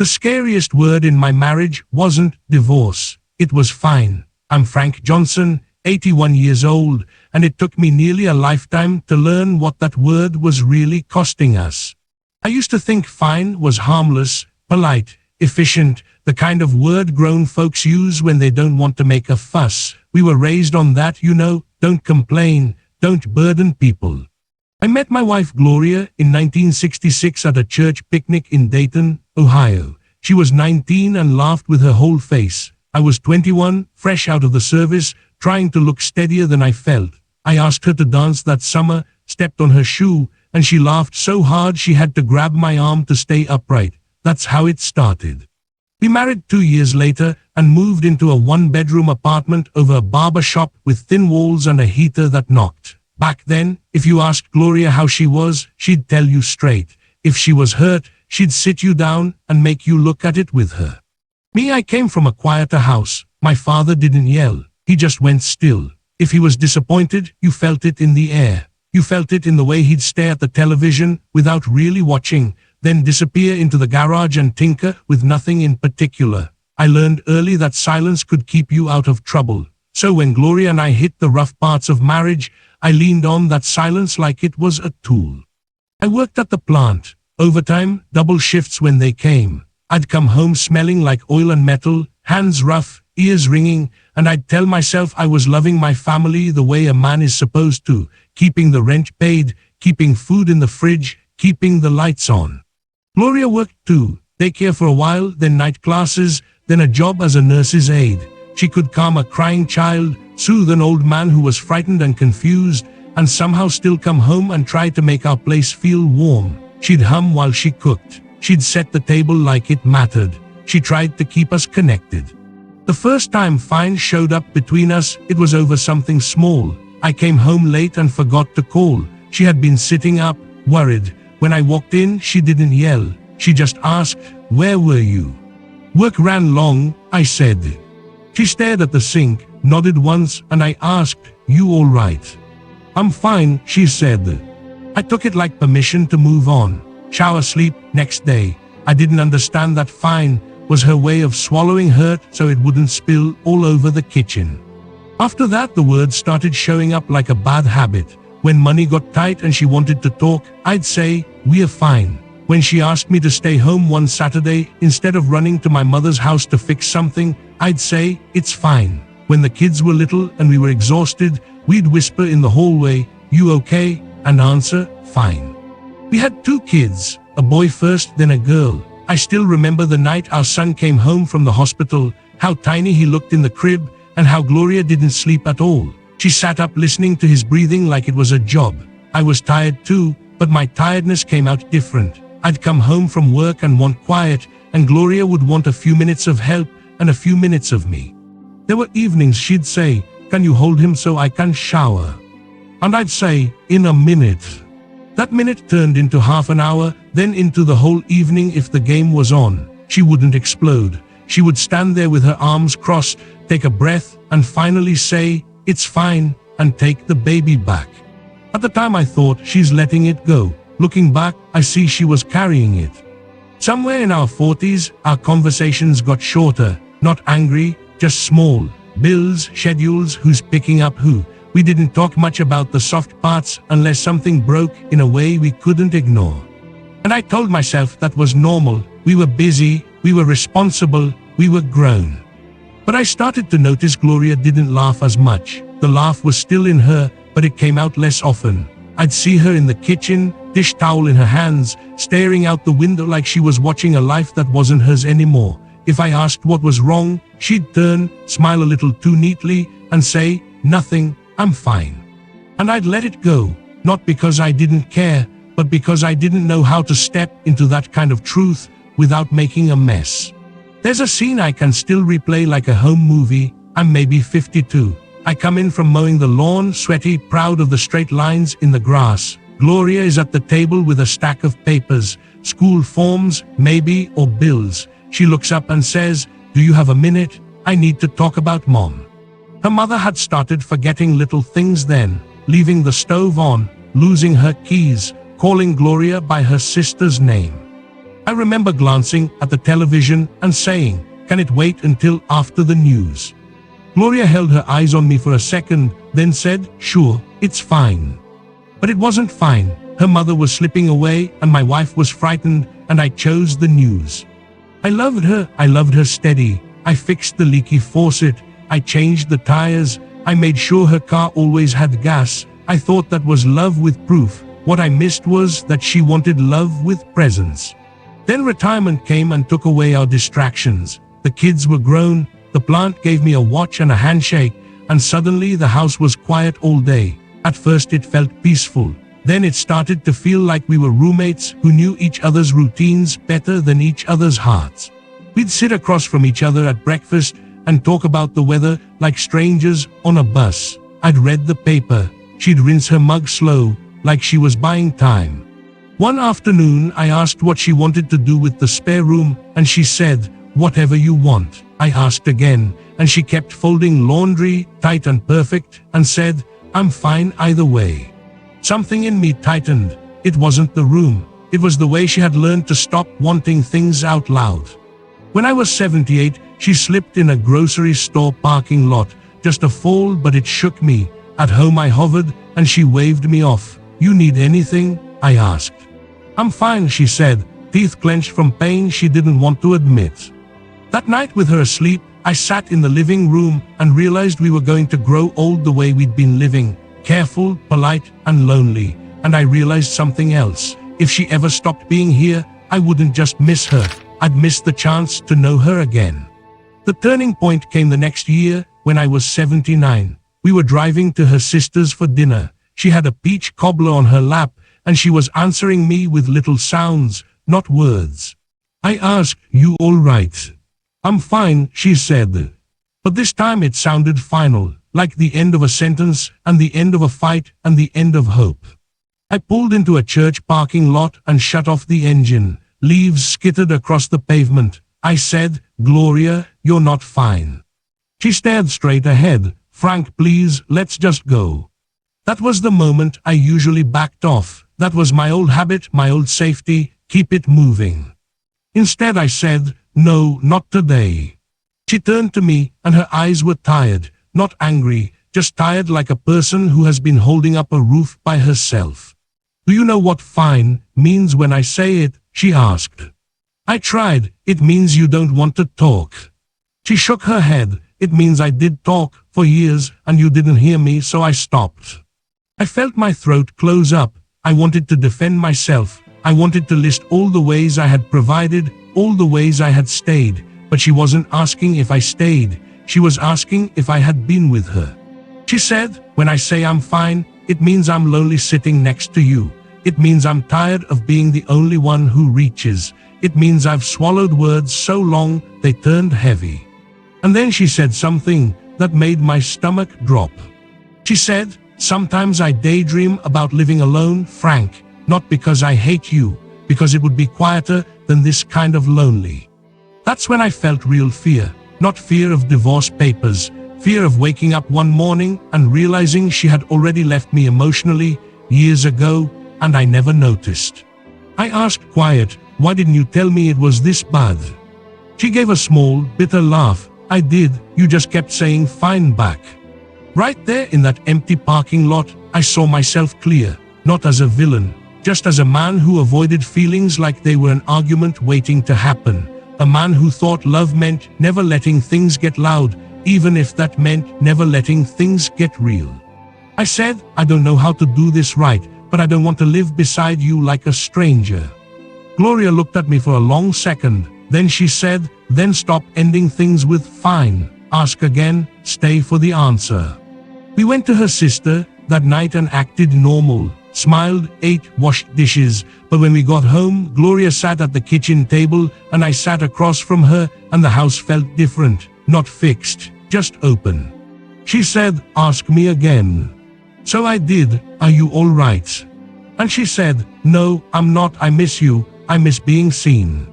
The scariest word in my marriage wasn't divorce. It was fine. I'm Frank Johnson, 81 years old, and it took me nearly a lifetime to learn what that word was really costing us. I used to think fine was harmless, polite, efficient, the kind of word grown folks use when they don't want to make a fuss. We were raised on that, don't complain, don't burden people. I met my wife Gloria in 1966 at a church picnic in Dayton, Ohio. She was 19 and laughed with her whole face. I was 21, fresh out of the service, trying to look steadier than I felt. I asked her to dance that summer, stepped on her shoe, and she laughed so hard she had to grab my arm to stay upright. That's how it started. We married 2 years later and moved into a one-bedroom apartment over a barber shop with thin walls and a heater that knocked. Back then, if you asked Gloria how she was, she'd tell you straight. If she was hurt, she'd sit you down and make you look at it with her. Me, I came from a quieter house. My father didn't yell. He just went still. If he was disappointed, you felt it in the air. You felt it in the way he'd stare at the television without really watching, then disappear into the garage and tinker with nothing in particular. I learned early that silence could keep you out of trouble. So when Gloria and I hit the rough parts of marriage, I leaned on that silence like it was a tool. I worked at the plant, overtime, double shifts when they came. I'd come home smelling like oil and metal, hands rough, ears ringing, and I'd tell myself I was loving my family the way a man is supposed to, keeping the rent paid, keeping food in the fridge, keeping the lights on. Gloria worked too, daycare for a while, then night classes, then a job as a nurse's aide. She could calm a crying child, soothe an old man who was frightened and confused, and somehow still come home and try to make our place feel warm. She'd hum while she cooked. She'd set the table like it mattered. She tried to keep us connected. The first time fine showed up between us, it was over something small. I came home late and forgot to call. She had been sitting up, worried. When I walked in, she didn't yell. She just asked, "Where were you?" "Work ran long," I said. She stared at the sink, nodded once, and I asked, "You all right?" "I'm fine," she said. I took it like permission to move on. Shower, sleep, next day. I didn't understand that fine was her way of swallowing hurt so it wouldn't spill all over the kitchen. After that, the words started showing up like a bad habit. When money got tight and she wanted to talk, I'd say, "We're fine." When she asked me to stay home one Saturday, instead of running to my mother's house to fix something, I'd say, "It's fine." When the kids were little and we were exhausted, we'd whisper in the hallway, "You okay?" and answer, "Fine." We had 2 kids, a boy first, then a girl. I still remember the night our son came home from the hospital, how tiny he looked in the crib, and how Gloria didn't sleep at all. She sat up listening to his breathing like it was a job. I was tired too, but my tiredness came out different. I'd come home from work and want quiet, and Gloria would want a few minutes of help and a few minutes of me. There were evenings she'd say, "Can you hold him so I can shower?" And I'd say, "In a minute." That minute turned into half an hour, then into the whole evening if the game was on. She wouldn't explode. She would stand there with her arms crossed, take a breath, and finally say, "It's fine," and take the baby back. At the time I thought, she's letting it go. Looking back, I see she was carrying it. Somewhere in our 40s, our conversations got shorter, not angry, just small. Bills, schedules, who's picking up who. We didn't talk much about the soft parts unless something broke in a way we couldn't ignore. And I told myself that was normal. We were busy, we were responsible, we were grown. But I started to notice Gloria didn't laugh as much. The laugh was still in her, but it came out less often. I'd see her in the kitchen, dish towel in her hands, staring out the window like she was watching a life that wasn't hers anymore. If I asked what was wrong, she'd turn, smile a little too neatly, and say, "Nothing, I'm fine." And I'd let it go, not because I didn't care, but because I didn't know how to step into that kind of truth without making a mess. There's a scene I can still replay like a home movie. I'm maybe 52. I come in from mowing the lawn, sweaty, proud of the straight lines in the grass. Gloria is at the table with a stack of papers, school forms, maybe, or bills. She looks up and says, "Do you have a minute? I need to talk about Mom." Her mother had started forgetting little things then, leaving the stove on, losing her keys, calling Gloria by her sister's name. I remember glancing at the television and saying, "Can it wait until after the news?" Gloria held her eyes on me for a second, then said, "Sure, it's fine." But it wasn't fine. Her mother was slipping away and my wife was frightened, and I chose the news. I loved her steady. I fixed the leaky faucet. I changed the tires. I made sure her car always had gas. I thought that was love with proof. What I missed was that she wanted love with presents. Then retirement came and took away our distractions. The kids were grown. The plant gave me a watch and a handshake, and suddenly the house was quiet all day. At first it felt peaceful. Then it started to feel like we were roommates who knew each other's routines better than each other's hearts. We'd sit across from each other at breakfast and talk about the weather like strangers on a bus. I'd read the paper. She'd rinse her mug slow, like she was buying time. One afternoon, I asked what she wanted to do with the spare room, and she said, "Whatever you want." I asked again, and she kept folding laundry, tight and perfect, and said, "I'm fine either way." Something in me tightened. It wasn't the room. It was the way she had learned to stop wanting things out loud. When I was 78, she slipped in a grocery store parking lot. Just a fall, but it shook me. At home I hovered, and she waved me off. "You need anything?" I asked. "I'm fine," she said, teeth clenched from pain she didn't want to admit. That night, with her asleep, I sat in the living room and realized we were going to grow old the way we'd been living. Careful, polite, and lonely. And I realized something else. If she ever stopped being here, I wouldn't just miss her. I'd miss the chance to know her again. The turning point came the next year, when I was 79. We were driving to her sister's for dinner. She had a peach cobbler on her lap, and she was answering me with little sounds, not words. I asked, "You all right?" "I'm fine," she said. But this time it sounded final. Like the end of a sentence, and the end of a fight, and the end of hope. I pulled into a church parking lot and shut off the engine. Leaves skittered across the pavement. I said, "Gloria, you're not fine." She stared straight ahead. "Frank, please, let's just go." That was the moment I usually backed off. That was my old habit, my old safety, keep it moving. Instead I said, "No, not today." She turned to me, and her eyes were tired. Not angry, just tired, like a person who has been holding up a roof by herself. "Do you know what fine means when I say it?" she asked. I tried. "It means you don't want to talk." She shook her head. "It means I did talk for years and you didn't hear me, so I stopped." I felt my throat close up. I wanted to defend myself. I wanted to list all the ways I had provided, all the ways I had stayed, but she wasn't asking if I stayed. She was asking if I had been with her. She said, "When I say I'm fine, it means I'm lonely sitting next to you. It means I'm tired of being the only one who reaches. It means I've swallowed words so long they turned heavy." And then she said something that made my stomach drop. She said, "Sometimes I daydream about living alone, Frank, not because I hate you, because it would be quieter than this kind of lonely." That's when I felt real fear. Not fear of divorce papers, fear of waking up one morning and realizing she had already left me emotionally years ago, and I never noticed. I asked quiet, "Why didn't you tell me it was this bad?" She gave a small, bitter laugh. "I did, you just kept saying fine back." Right there in that empty parking lot, I saw myself clear, not as a villain, just as a man who avoided feelings like they were an argument waiting to happen. A man who thought love meant never letting things get loud, even if that meant never letting things get real. I said, "I don't know how to do this right, but I don't want to live beside you like a stranger." Gloria looked at me for a long second. Then she said, "Then stop ending things with fine. Ask again, stay for the answer." We went to her sister that night and acted normal. Smiled, ate, washed dishes, but when we got home, Gloria sat at the kitchen table and I sat across from her, and the house felt different, not fixed, just open. She said, "Ask me again." So I did, "Are you all right?" And she said, "No, I'm not. I miss you. I miss being seen."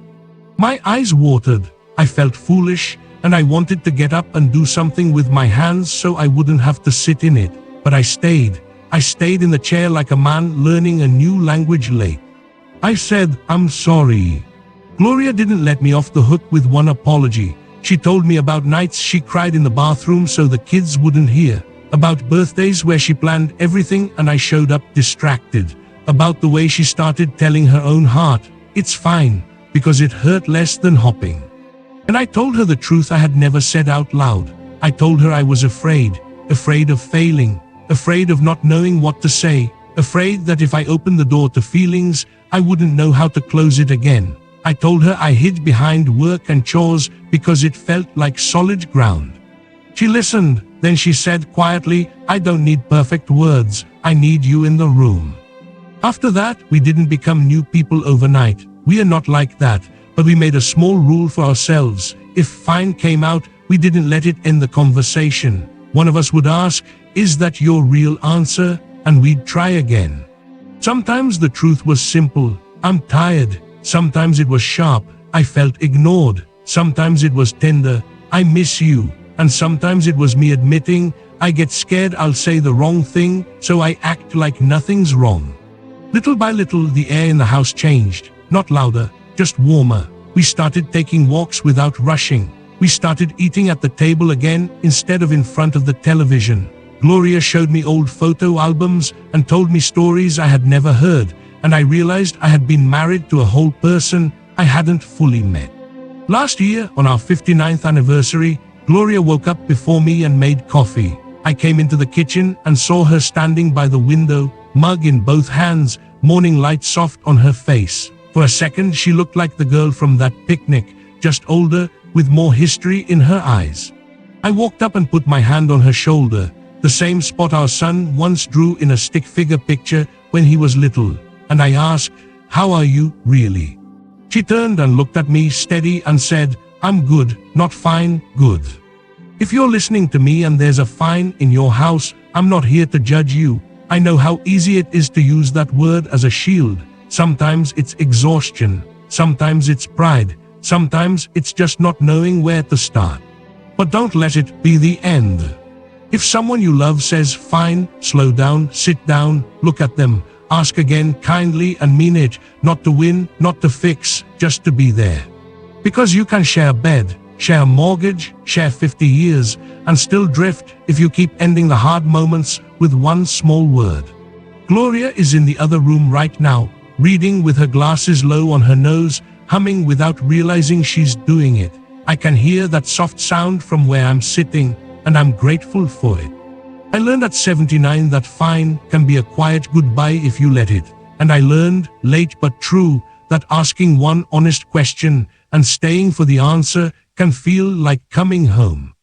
My eyes watered. I felt foolish, and I wanted to get up and do something with my hands so I wouldn't have to sit in it, but I stayed. I stayed in the chair like a man learning a new language late. I said, "I'm sorry." Gloria didn't let me off the hook with one apology. She told me about nights she cried in the bathroom so the kids wouldn't hear, about birthdays where she planned everything and I showed up distracted, about the way she started telling her own heart, "It's fine," because it hurt less than hopping. And I told her the truth I had never said out loud. I told her I was afraid of failing, afraid of not knowing what to say, afraid that if I opened the door to feelings, I wouldn't know how to close it again. I told her I hid behind work and chores because it felt like solid ground. She listened, then she said quietly, "I don't need perfect words, I need you in the room." After that, we didn't become new people overnight. We are not like that, but we made a small rule for ourselves. If fine came out, we didn't let it end the conversation. One of us would ask, "Is that your real answer?" And we'd try again. Sometimes the truth was simple, "I'm tired." Sometimes it was sharp, "I felt ignored." Sometimes it was tender, "I miss you." And sometimes it was me admitting, "I get scared I'll say the wrong thing, so I act like nothing's wrong." Little by little, the air in the house changed, not louder, just warmer. We started taking walks without rushing. We started eating at the table again instead of in front of the television. Gloria showed me old photo albums and told me stories I had never heard, and I realized I had been married to a whole person I hadn't fully met. Last year, on our 59th anniversary, Gloria woke up before me and made coffee. I came into the kitchen and saw her standing by the window, mug in both hands, morning light soft on her face. For a second, she looked like the girl from that picnic, just older, with more history in her eyes. I walked up and put my hand on her shoulder, the same spot our son once drew in a stick figure picture when he was little, and I asked, "How are you, really?" She turned and looked at me steady and said, "I'm good, not fine, good." If you're listening to me and there's a fine in your house, I'm not here to judge you. I know how easy it is to use that word as a shield. Sometimes it's exhaustion, sometimes it's pride, sometimes it's just not knowing where to start. But don't let it be the end. If someone you love says fine, slow down, sit down, look at them, ask again kindly and mean it, not to win, not to fix, just to be there. Because you can share a bed, share a mortgage, share 50 years, and still drift if you keep ending the hard moments with one small word. Gloria is in the other room right now, reading with her glasses low on her nose, humming without realizing she's doing it. I can hear that soft sound from where I'm sitting, and I'm grateful for it. I learned at 79 that fine can be a quiet goodbye if you let it. And I learned, late but true, that asking one honest question and staying for the answer can feel like coming home.